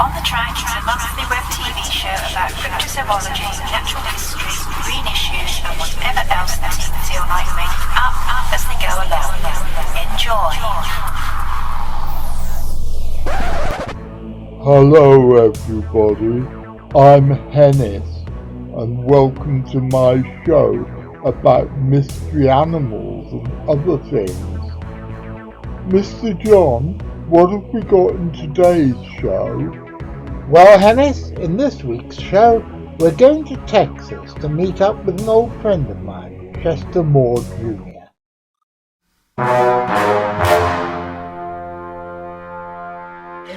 On the Track is a monthly web TV show about cryptozoology, natural history, green issues, and whatever else the team feel like making up as they go along. Enjoy. Hello everybody, I'm Hennis, and welcome to my show about mystery animals and other things. Mr. John, what have we got in today's show? Well, Hennis, in this week's show, we're going to Texas to meet up with an old friend of mine, Chester Moore Jr. I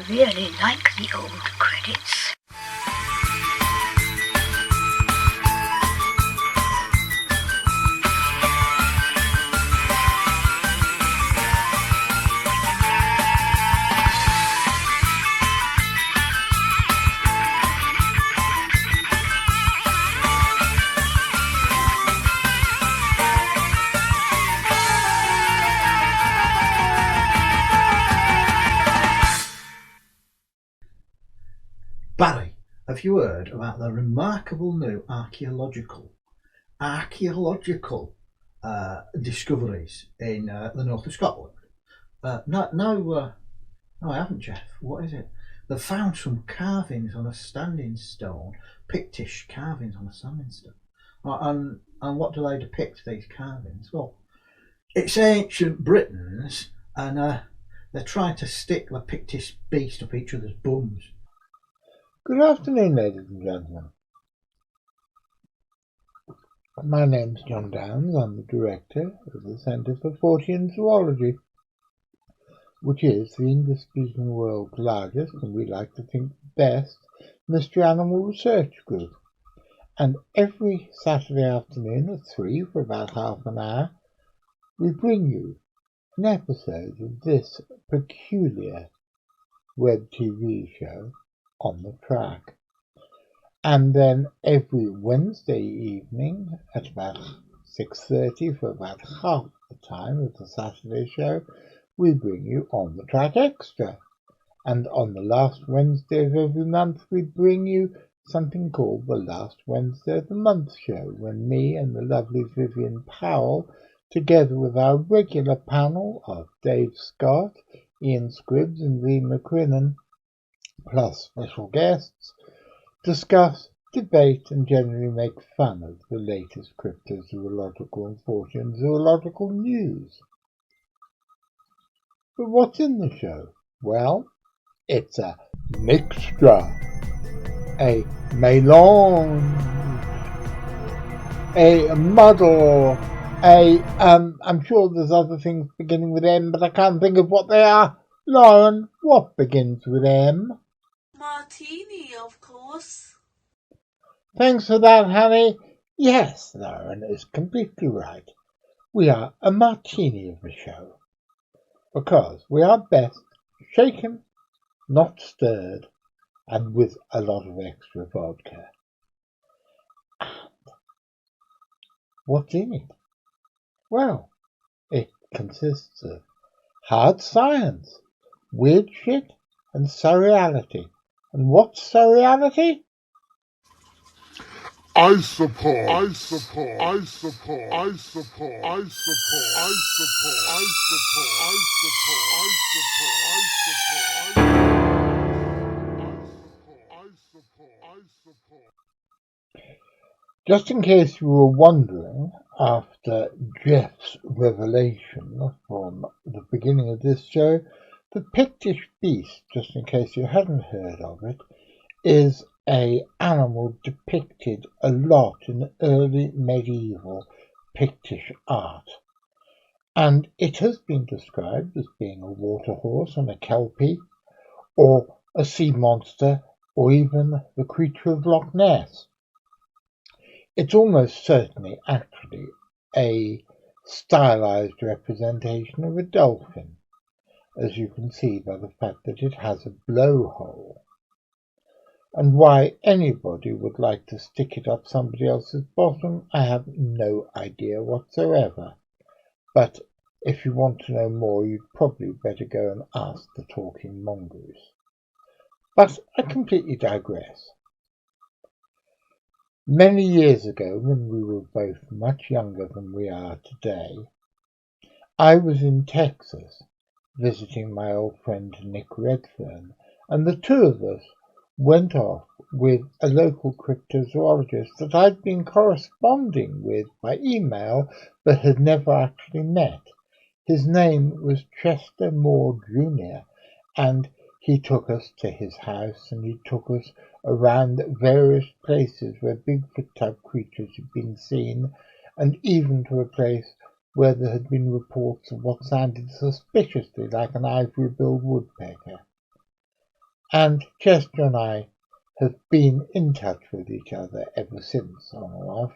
really like the old credits. Barry, have you heard about the remarkable new archaeological discoveries in the north of Scotland? No, I haven't, Jeff. What is it? They've found some carvings on a standing stone, Pictish carvings on a standing stone. And what do they depict, these carvings? Well, it's ancient Britons, and they're trying to stick the Pictish beast up each other's bums. Good afternoon, ladies and gentlemen. My name's John Downs. I'm the director of the Centre for Fortean Zoology, which is the English-speaking world's largest, and we like to think best, mystery animal research group. And every Saturday afternoon at 3 for about half an hour, we bring you an episode of this peculiar web TV show, On the Track. And then every Wednesday evening at about 6:30 for about half the time of the Saturday show, we bring you On the Track Extra. And on the last Wednesday of every month, we bring you something called the Last Wednesday of the Month show, when me and the lovely Vivian Powell, together with our regular panel of Dave Scott, Ian Scribbs and Lee McCrinnan, plus special guests, discuss, debate and generally make fun of the latest cryptozoological and Fortean zoological news. But what's in the show? Well, it's a mixture, a mélange, a muddle, I'm sure there's other things beginning with M, but I can't think of what they are. Lauren, what begins with M? Martini, of course. Thanks for that, honey. Yes, Lauren is completely right. We are a martini of a show, because we are best shaken, not stirred, and with a lot of extra vodka. And what's in it? Well, it consists of hard science, weird shit, and surreality. And what's surreality? I support. Just in case you were wondering, after Jeff's revelation from the beginning of this show, the Pictish beast, just in case you hadn't heard of it, is an animal depicted a lot in early medieval Pictish art. And it has been described as being a water horse and a kelpie, or a sea monster, or even the creature of Loch Ness. It's almost certainly actually a stylized representation of a dolphin, as you can see by the fact that it has a blowhole. And why anybody would like to stick it up somebody else's bottom, I have no idea whatsoever. But if you want to know more, you'd probably better go and ask the talking mongoose. But I completely digress. Many years ago, when we were both much younger than we are today, I was in Texas visiting my old friend Nick Redfern, and the two of us went off with a local cryptozoologist that I'd been corresponding with by email but had never actually met. His name was Chester Moore Jr., and he took us to his house and he took us around various places where Bigfoot type creatures had been seen, and even to a place where there had been reports of what sounded suspiciously like an ivory-billed woodpecker. And Chester and I have been in touch with each other ever since, on and off,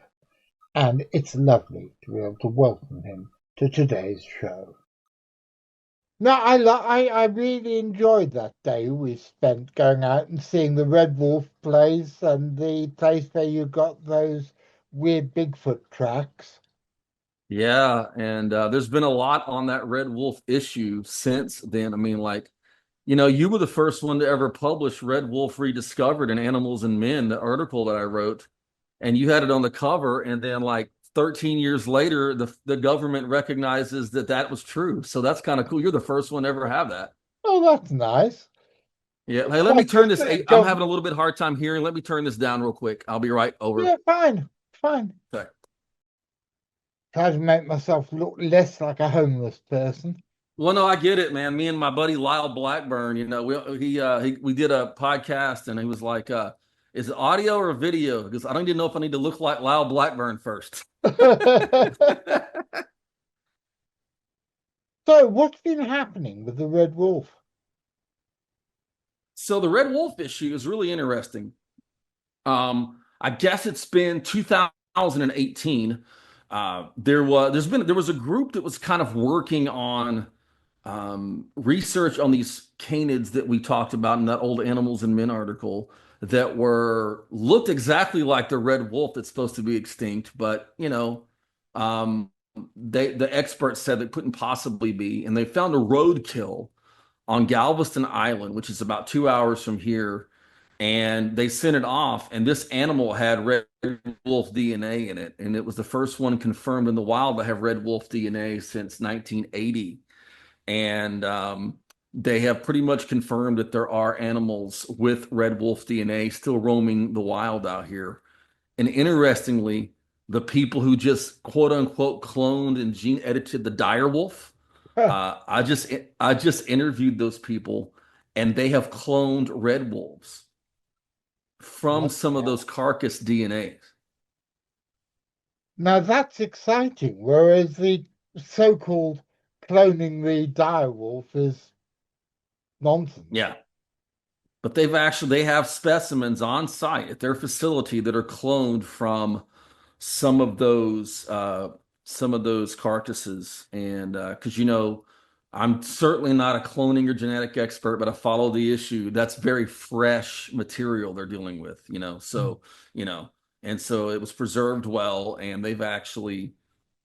and it's lovely to be able to welcome him to today's show. No, I really enjoyed that day we spent going out and seeing the Red Wolf place and the place where you got those weird Bigfoot tracks. Yeah, and there's been a lot on that Red Wolf issue since then. I mean, like, you were the first one to ever publish Red Wolf Rediscovered in Animals and Men, the article that I wrote, and you had it on the cover, and then like 13 years later, the government recognizes that that was true. So that's kind of cool. You're the first one to ever have that. Oh, that's nice. Yeah. Hey, let me Well, turn just this. I'm go. having a little bit hard time hearing. Let me turn this down real quick. I'll be right over. Yeah, fine, fine. Okay. Try to make myself look less like a homeless person. Well, no, I get it, man. Me and my buddy Lyle Blackburn, we did a podcast, and he was like, "Is it audio or video?" Because I don't even know if I need to look like Lyle Blackburn first. So, what's been happening with the Red Wolf? So the Red Wolf issue is really interesting. I guess it's been 2018. There was a group that was kind of working on research on these canids that we talked about in that old Animals and Men article that were looked exactly like the red wolf that's supposed to be extinct, but um, the experts said it couldn't possibly be, and they found a roadkill on Galveston Island, which is about 2 hours from here, and they sent it off, and this animal had red wolf DNA in it, and it was the first one confirmed in the wild to have red wolf DNA since 1980. And they have pretty much confirmed that there are animals with red wolf DNA still roaming the wild out here. And interestingly, the people who just quote unquote cloned and gene edited the dire wolf, I just interviewed those people, and they have cloned red wolves from What? some of those carcass DNAs. Now that's exciting, whereas the so-called cloning the dire wolf is nonsense. Yeah. But they have specimens on site at their facility that are cloned from some of those carcasses. And because I'm certainly not a cloning or genetic expert, but I follow the issue. That's very fresh material they're dealing with, Mm. so you know and so it was preserved well, and they've actually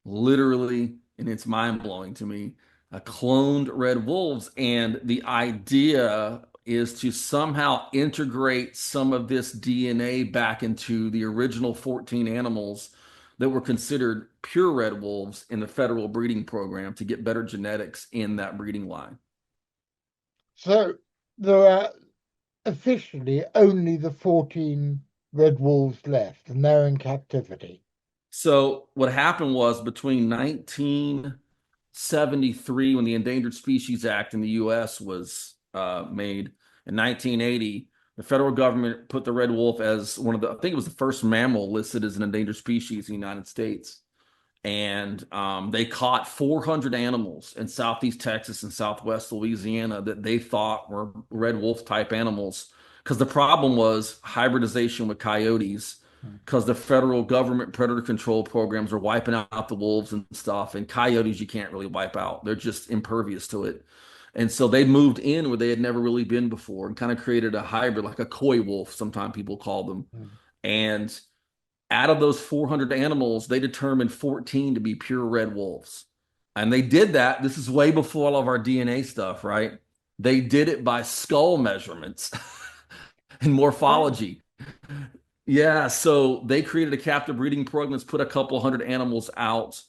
literally, and it's mind blowing to me, cloned red wolves. And the idea is to somehow integrate some of this DNA back into the original 14 animals that were considered pure red wolves in the federal breeding program to get better genetics in that breeding line. So there are officially only the 14 red wolves left, and they're in captivity. So what happened was, between 1973, when the Endangered Species Act in the U.S. was made, in 1980, the federal government put the red wolf as I think it was the first mammal listed as an endangered species in the United States. And they caught 400 animals in Southeast Texas and Southwest Louisiana that they thought were red wolf type animals, because the problem was hybridization with coyotes, because the federal government predator control programs are wiping out the wolves and stuff, and coyotes you can't really wipe out. They're just impervious to it. And so they moved in where they had never really been before and kind of created a hybrid, like a coy wolf, sometimes people call them. Mm. And out of those 400 animals, they determined 14 to be pure red wolves. And they did that. This is way before all of our DNA stuff, right? They did it by skull measurements. in Oh, morphology. Yeah, so they created a captive breeding program that's put a couple hundred animals out,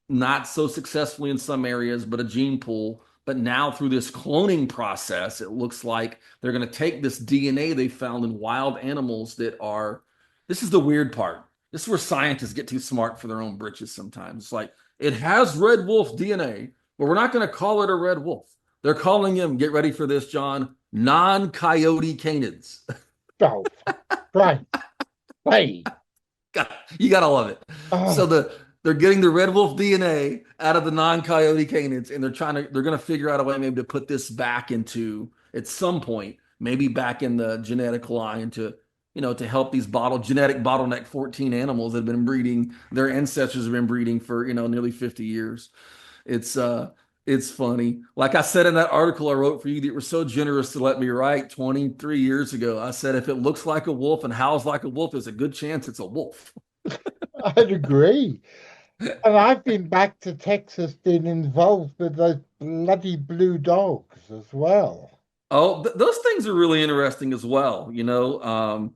not so successfully in some areas, but a gene pool. But now through this cloning process, it looks like they're going to take this DNA they found in wild animals that are. This is the weird part. This is where scientists get too smart for their own britches sometimes. It's like it has red wolf DNA, but we're not going to call it a red wolf. They're calling him, get ready for this, John, non-coyote canids. oh, right, right. You gotta love it. So Oh, they're getting the red wolf DNA out of the non-coyote canids, and they're gonna figure out a way maybe to put this back into at some point, maybe back in the genetic line to help these genetic bottleneck 14 animals that have been breeding, their ancestors have been breeding for nearly 50 years. It's it's funny. Like I said in that article I wrote for you that were so generous to let me write 23 years ago, I said if it looks like a wolf and howls like a wolf, there's a good chance it's a wolf. I'd agree. And I've been back to Texas, been involved with those bloody blue dogs as well. Oh, those things are really interesting as well. You know,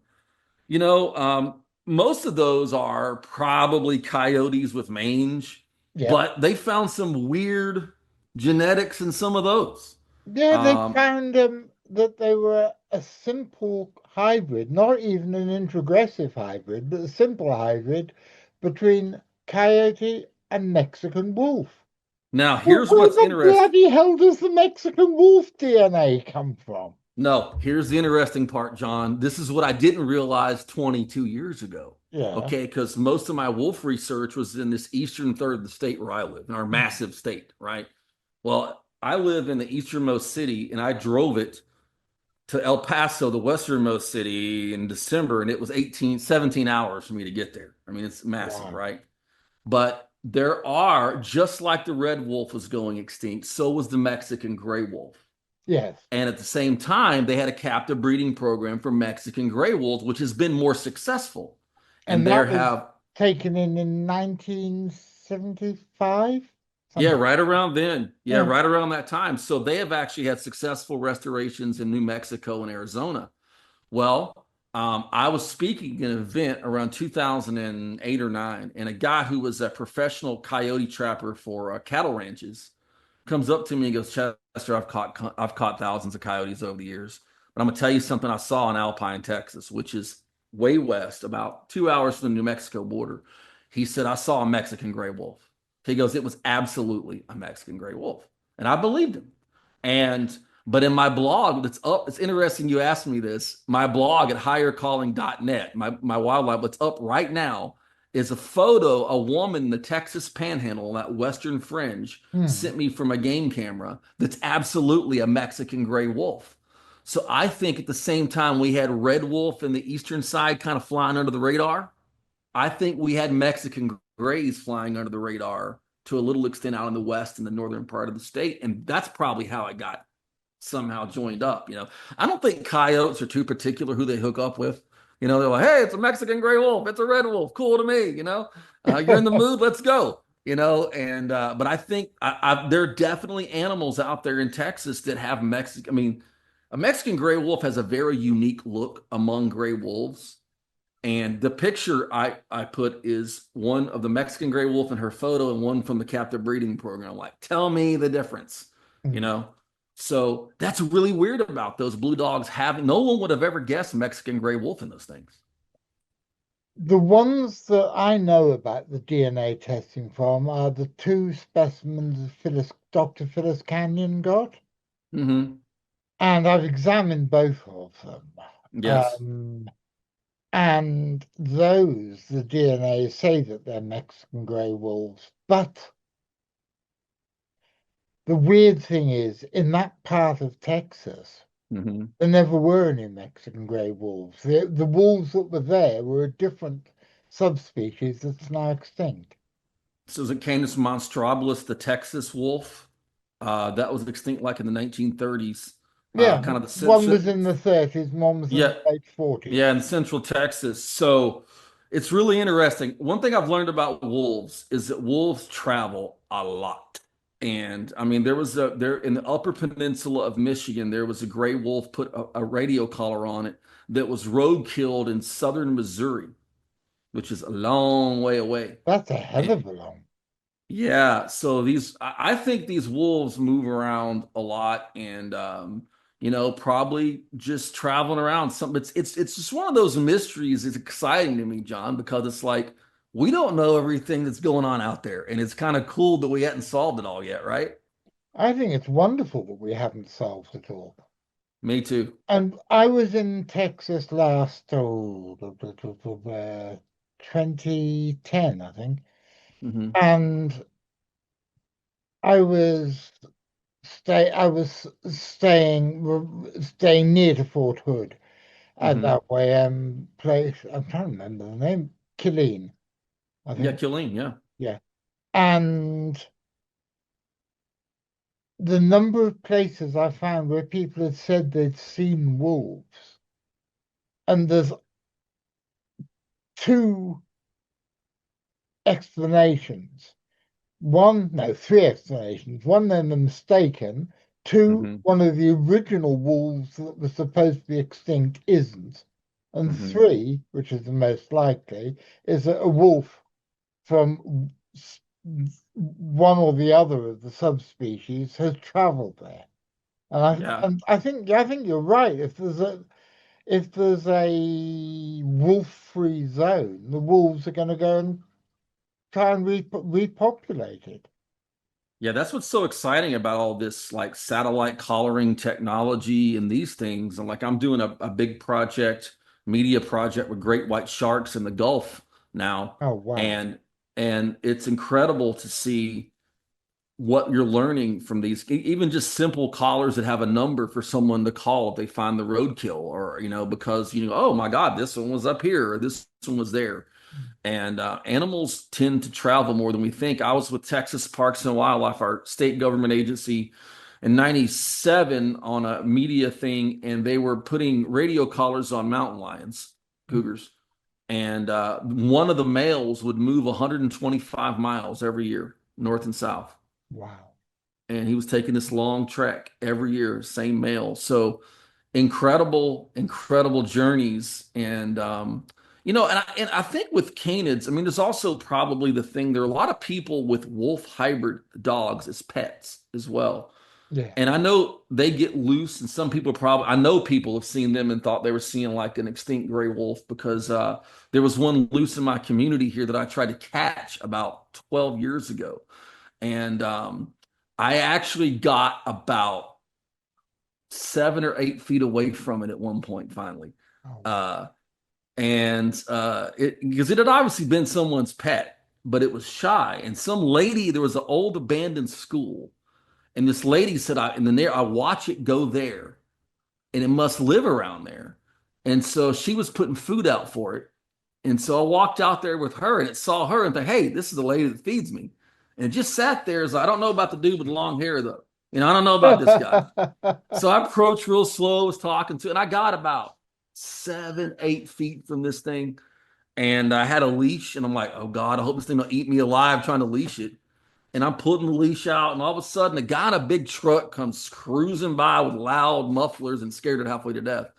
most of those are probably coyotes with mange, Yep. but they found some weird genetics in some of those. Yeah, they Um, found that they were a simple hybrid, not even an introgressive hybrid, but a simple hybrid between coyote and Mexican wolf. Now, Well, here's where what's the interesting. bloody hell does the Mexican wolf DNA come from? No, here's the interesting part, John. This is what I didn't realize 22 years ago. Yeah. Okay, because most of my wolf research was in this eastern third of the state where I live, in our Mm. massive state, right? Well, I live in the easternmost city and I drove it to El Paso, the westernmost city, in December, and it was 17 hours for me to get there. I mean, it's massive, Wow. right? But there are, just like the red wolf was going extinct, so was the Mexican gray wolf. Yes. And at the same time, they had a captive breeding program for Mexican gray wolves, which has been more successful. And And there that was have, taken in 1975, yeah, something. right around then. Yeah, Yeah. right around that time. So they have actually had successful restorations in New Mexico and Arizona. Well, I was speaking at an event around 2008 or nine, and a guy who was a professional coyote trapper for cattle ranches comes up to me and goes, Chester, I've caught thousands of coyotes over the years, but I'm gonna tell you something I saw in Alpine, Texas, which is way west, about 2 hours from the New Mexico border. He said, I saw a Mexican gray wolf. He goes, it was absolutely a Mexican gray wolf. And I believed him. And but in my blog that's up, it's interesting you asked me this. My blog at highercalling.net, my wildlife, what's up right now is a photo a woman in the Texas Panhandle, that Western Fringe, Hmm. sent me from a game camera that's absolutely a Mexican gray wolf. So I think at the same time we had red wolf in the eastern side kind of flying under the radar. I think we had Mexican grays flying under the radar to a little extent out in the west and the northern part of the state. And that's probably how it got somehow joined up. I don't think coyotes are too particular who they hook up with. They're like, hey, it's a Mexican gray wolf, it's a red wolf, cool to me. You're in the mood, let's go. And but I think there are definitely animals out there in Texas that have Mexican. I mean, a Mexican gray wolf has a very unique look among gray wolves. And the picture I put is one of the Mexican gray wolf in her photo and one from the captive breeding program. Like, tell me the difference, you Hmm. know? So that's really weird about those blue dogs having, no one would have ever guessed Mexican gray wolf in those things. The ones that I know about the DNA testing from are the two specimens Dr. Phyllis Canyon got, Hmm. and I've examined both of them. Yes. Um, and those, the DNA say that they're Mexican grey wolves. But the weird thing is, in that part of Texas, Hmm. there never were any Mexican grey wolves. The wolves that were there were a different subspecies that's now extinct. So is it Canis monstrabilis, the Texas wolf? That was extinct like in the 1930s. Yeah, Kind of the one was in the 30s, one was in yeah, the late 40s. yeah, in Central Texas. So it's really interesting. One thing I've learned about wolves is that wolves travel a lot. And I mean, there in the Upper Peninsula of Michigan, there was a gray wolf put a radio collar on it that was road killed in southern Missouri, which is a long way away. That's a hell And of a long. yeah, so I think these wolves move around a lot, and probably just traveling around. Something it's just one of those mysteries. It's exciting to me, John, because it's like we don't know everything that's going on out there, and it's kind of cool that we hadn't solved it all yet, right? I think it's wonderful that we haven't solved it all. Me too. And I was in Texas last, 2010, I think, Hmm. and I was staying near to Fort Hood at Hmm. that way place. I'm trying to remember the name. Killeen, I Yeah, think. Killeen, yeah. Yeah. And the number of places I found where people had said they'd seen wolves, and there's two explanations. One, no, three explanations. One, they're mistaken. Two, Hmm. one of the original wolves that was supposed to be extinct isn't. And Hmm. three, which is the most likely, is that a wolf from one or the other of the subspecies has traveled there. Yeah. And I think you're right. If there's a wolf-free zone, the wolves are going to go and try and repopulate it. Yeah, that's what's so exciting about all this like satellite collaring technology and these things. And like I'm doing a big project, media project with great white sharks in the Gulf now. Oh wow! And it's incredible to see what you're learning from these, even just simple collars that have a number for someone to call if they find the roadkill, or because oh my God, this one was up here, or this one was there. And animals tend to travel more than we think. I was with Texas Parks and Wildlife, our state government agency, in '97 on a media thing, and they were putting radio collars on mountain lions, cougars. And one of the males would move 125 miles every year, north and south. Wow! And he was taking this long trek every year, same male. So incredible, incredible journeys. And and I think with canids, I mean, there's also probably the thing, there are a lot of people with wolf hybrid dogs as pets as well. Yeah. And I know they get loose, and some people probably, I know people have seen them and thought they were seeing like an extinct gray wolf, because there was one loose in my community here that I tried to catch about 12 years ago. And I actually got about 7 or 8 feet away from it at one point finally. Oh, Uh, and it because it had obviously been someone's pet, but it was shy. And some lady, there was an old abandoned school, and this lady said, I watch it go there, and it must live around there. And so she was putting food out for it. And so I walked out there with her, and it saw her and thought, hey, this is the lady that feeds me. And it just sat there as I don't know about the dude with the long hair though. I don't know about this guy. So I approached real slow, was talking to, and I got about 7, 8 feet from this thing. And I had a leash, and I'm like, oh God, I hope this thing don't eat me alive trying to leash it. And I'm putting the leash out, and all of a sudden, a guy in a big truck comes cruising by with loud mufflers and scared it halfway to death.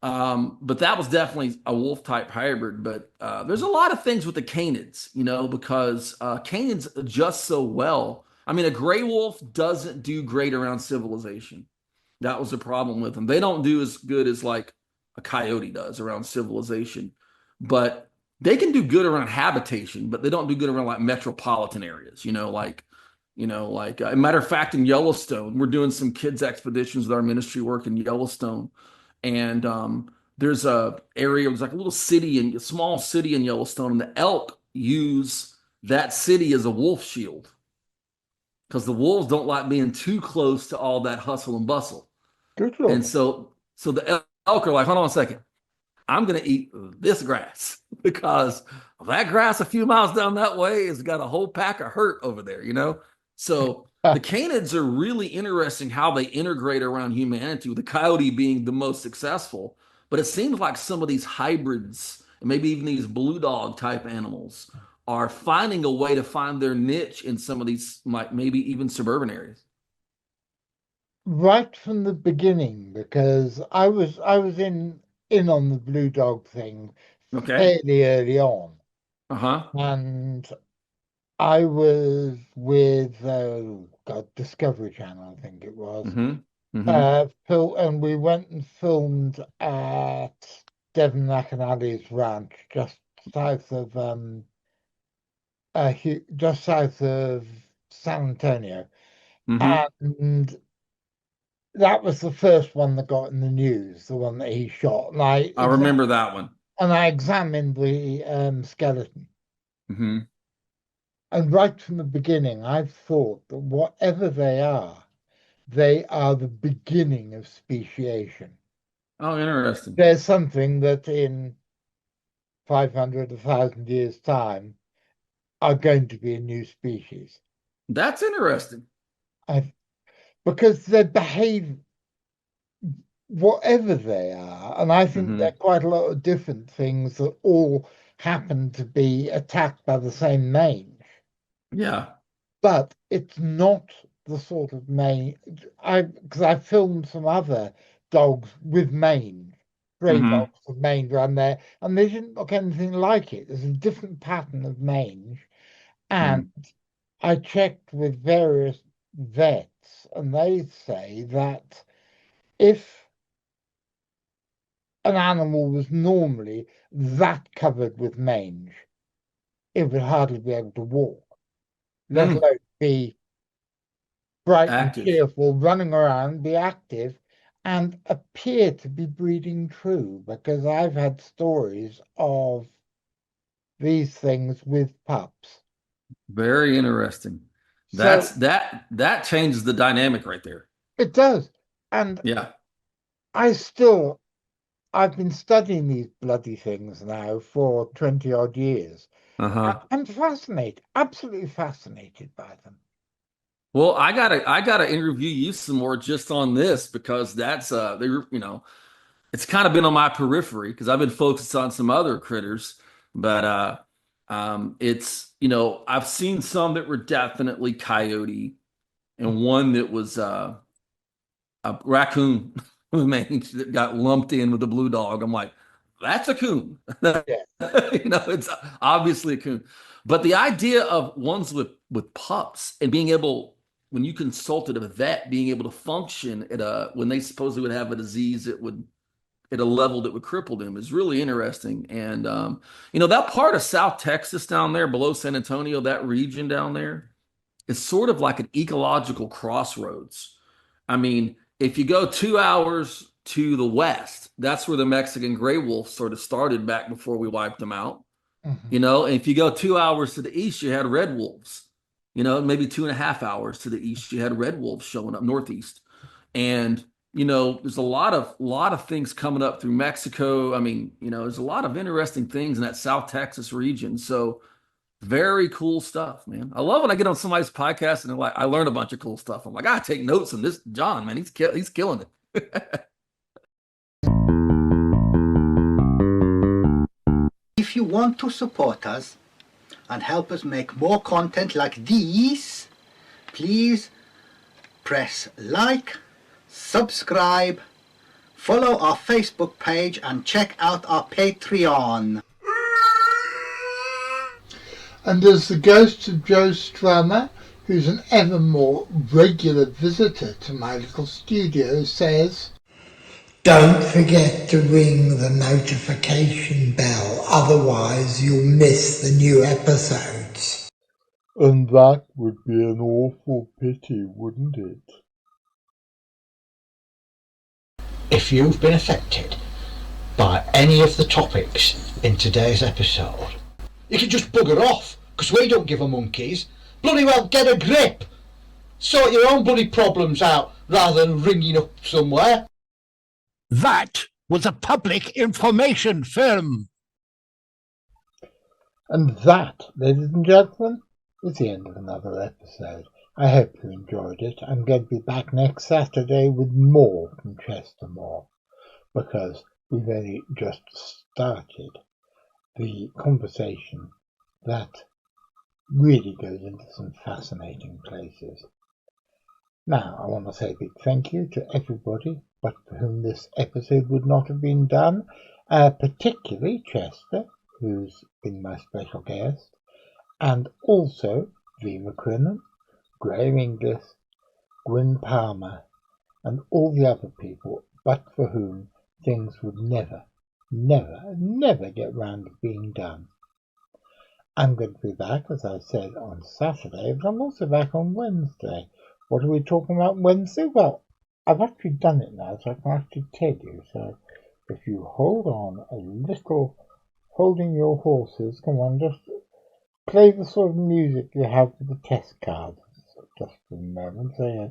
But that was definitely a wolf type hybrid. But there's a lot of things with the canids, because canids adjust so well. I mean, a gray wolf doesn't do great around civilization. That was the problem with them. They don't do as good as like a coyote does around civilization, but they can do good around habitation, but they don't do good around like metropolitan areas, a matter of fact, in Yellowstone, we're doing some kids expeditions with our ministry work in Yellowstone. And there's there's like a little city and a small city in Yellowstone, and the elk use that city as a wolf shield because the wolves don't like being too close to all that hustle and bustle. good And lord. so the elk are like, hold on a second. I'm going to eat this grass because that grass a few miles down that way has got a whole pack of hurt over there. So the canids are really interesting how they integrate around humanity, with the coyote being the most successful. But it seems like some of these hybrids, and maybe even these blue dog type animals, are finding a way to find their niche in some of these, maybe even suburban areas. Right from the beginning, because I was in on the Blue Dog thing Okay. fairly early on, Uh-huh. and I was with Discovery Channel, I think it was. Mm-hmm. Mm-hmm. And we went and filmed at Devon McAnally's ranch, south of just south of San Antonio, Mm-hmm. and that was the first one that got in the news, the one that he shot. And I remember that one. I examined the skeleton, Mm-hmm. and right from the beginning, I've thought that whatever they are the beginning of speciation. Oh, interesting. There's something that in 500, 1,000 years' time are going to be a new species. That's interesting. I, because they behave whatever they are, and I think there Mm-hmm. are quite a lot of different things that all happen to be attacked by the same mange. Yeah. But it's not the sort of mange. Because I filmed some other dogs with mange, stray Mm-hmm. dogs with mange around there, and they didn't look anything like it. There's a different pattern of mange, and Mm. I checked with various vets, and they say that if an animal was normally that covered with mange, it would hardly be able to walk, let Mm. alone be bright and Active. cheerful, running around, be active, and appear to be breeding true. Because I've had stories of these things with pups. Very interesting. So That changes the dynamic right there. it does. And Yeah. I still, I've been studying these bloody things now for 20 odd years. Uh-huh. I'm fascinated, absolutely fascinated by them. Well, I gotta interview you some more just on this because that's it's kind of been on my periphery because I've been focused on some other critters, but it's I've seen some that were definitely coyote and one that was a raccoon mange that got lumped in with a blue dog. I'm like, that's a coon. Yeah. It's obviously a coon. But the idea of ones with pups and being able, when you consulted a vet, being able to function at a when they supposedly would have a disease that would at a level that would cripple them is really interesting. And that part of South Texas down there below San Antonio, that region down there, is sort of like an ecological crossroads. I mean, if you go 2 hours to the west, that's where the Mexican gray wolf sort of started back before we wiped them out. Mhm. And if you go 2 hours to the east, you had red wolves. Maybe 2.5 hours to the east, you had red wolves showing up northeast. And there's a lot of things coming up through Mexico. I mean, there's a lot of interesting things in that South Texas region. So very cool stuff, man. I love when I get on somebody's podcast and they're like, I learned a bunch of cool stuff. I'm like, I take notes on this John, man. He's killing it. If you want to support us and help us make more content like these, please press like, subscribe, follow our Facebook page and check out our Patreon. And as the ghost of Joe Strummer, who's an ever more regular visitor to my little studio, says, don't forget to ring the notification bell, otherwise you'll miss the new episodes. And that would be an awful pity, wouldn't it? If you've been affected by any of the topics in today's episode, you can just bugger off, because we don't give a monkeys. Bloody well get a grip. Sort your own bloody problems out rather than ringing up somewhere. That was a public information film. And that, ladies and gentlemen, is the end of another episode. I hope you enjoyed it. I'm going to be back next Saturday with more from Chester Moore, because we've only just started the conversation that really goes into some fascinating places. Now, I want to say a big thank you to everybody but for whom this episode would not have been done, particularly Chester, who's been my special guest, and also V. McCrinnan, Graham Inglis, Gwyn Palmer, and all the other people, but for whom things would never get round to being done. I'm going to be back, as I said, on Saturday, but I'm also back on Wednesday. What are we talking about Wednesday? Well, I've actually done it now, so I can actually tell you. So if you hold on a little, holding your horses, come on, just play the sort of music you have with the test card. Just for a moment. So, yeah,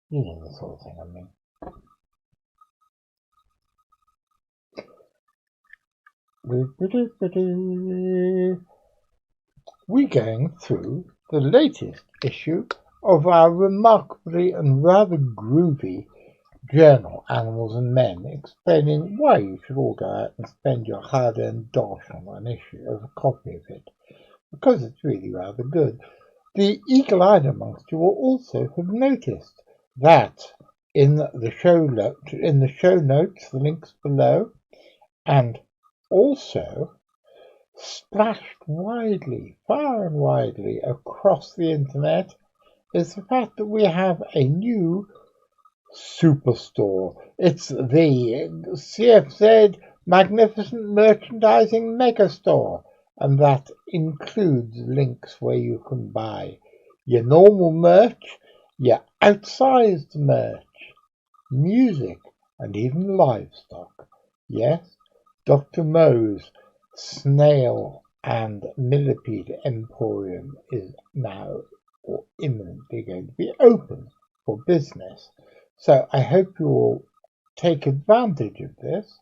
you know the sort of thing I mean. We're going through the latest issue of our remarkably and rather groovy journal, Animals and Men, explaining why you should all go out and spend your hard-earned dosh on an issue of a copy of it, because it's really rather good. The eagle-eyed amongst you will also have noticed that in the show notes, the links below, and also splashed widely, far and widely across the internet, is the fact that we have a new superstore. It's the CFZ Magnificent Merchandising Megastore, and that includes links where you can buy your normal merch, your outsized merch, music, and even livestock. Yes, Dr. Mo's Snail and Millipede Emporium is now or imminently going to be open for business. So I hope you will take advantage of this,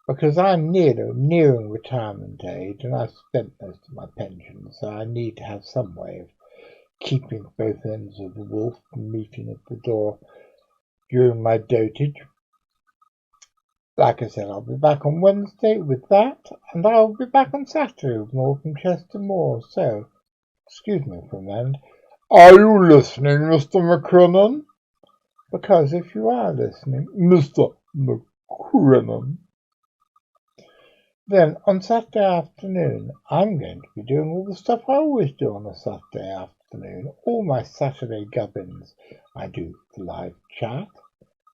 because I'm nearing retirement age and I've spent most of my pension, so I need to have some way of keeping both ends of the wolf from meeting at the door during my dotage. Like I said, I'll be back on Wednesday with that, and I'll be back on Saturday with more from Chester Moore. So, excuse me for a moment. Are you listening, Mr. McCrinnan? Because if you are listening, Mr. McCrinnan, then on Saturday afternoon, I'm going to be doing all the stuff I always do on a Saturday afternoon. All my Saturday gubbins. I do the live chat.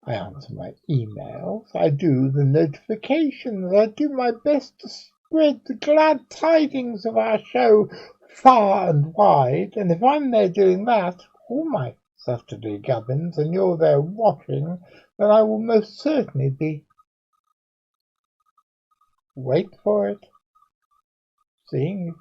I answer my emails, I do the notifications, I do my best to spread the glad tidings of our show far and wide, and if I'm there doing that, all my Saturday gubbins, and you're there watching, then I will most certainly be, wait for it, seeing you.